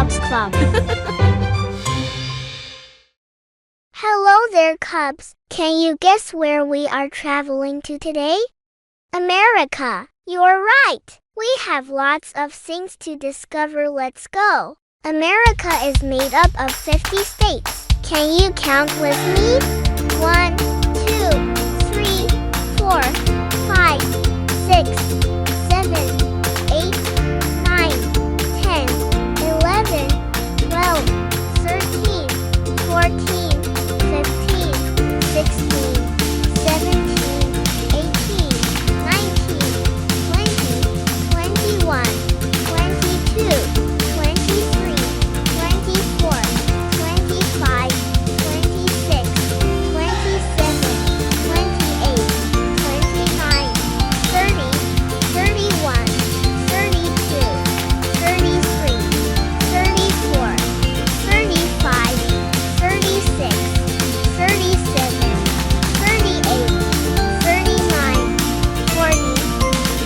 Cubs Club. Hello there, Cubs. Can you guess where we are traveling to today? America. You're right. We have lots of things to discover. Let's go. America is made up of 50 states. Can you count with me? 1, 2, 3, 4, 5, 6, 7, 8, 9, 10, 11, 12, 13, 14, 15, 16, 17, 18, 19, 20, 21, 22, 23, 24, 25, 26, 27, 28, 29, 30, 31, 32, 33, 34, 35, 36, 37, 38, 39, 40,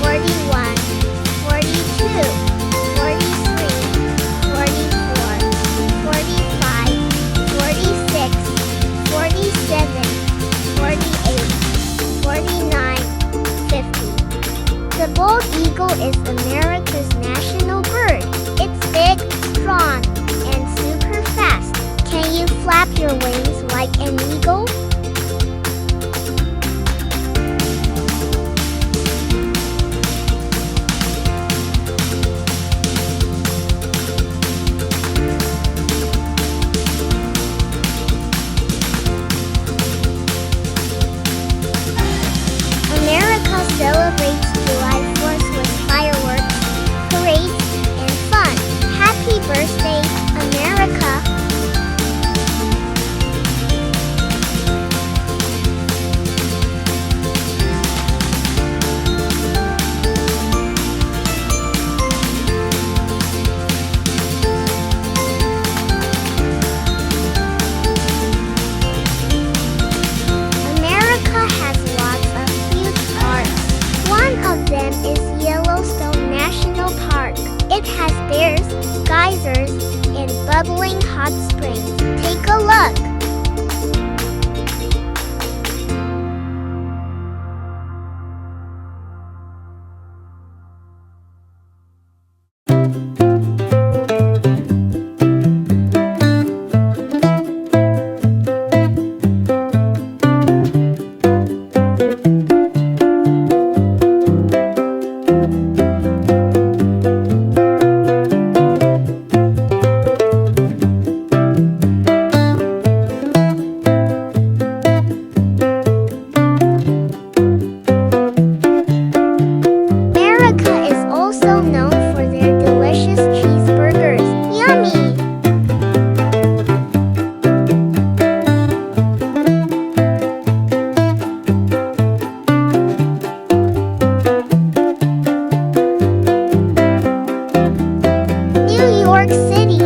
41, 42, 43, 44, 45, 46, 47, 48, 49, 50. The bald eagle is America's national bird. It's big, strong, and super fast. Can you flap your wings like an eagle? America celebrates July 4th with fireworks, parades, and fun. Happy birthday, America! America has lots of huge parks. One of them is Yellowstone National Park. It has bears, geysers, and bubbling hot springs. Take a look. America is also known for their delicious cheeseburgers. Yummy! New York City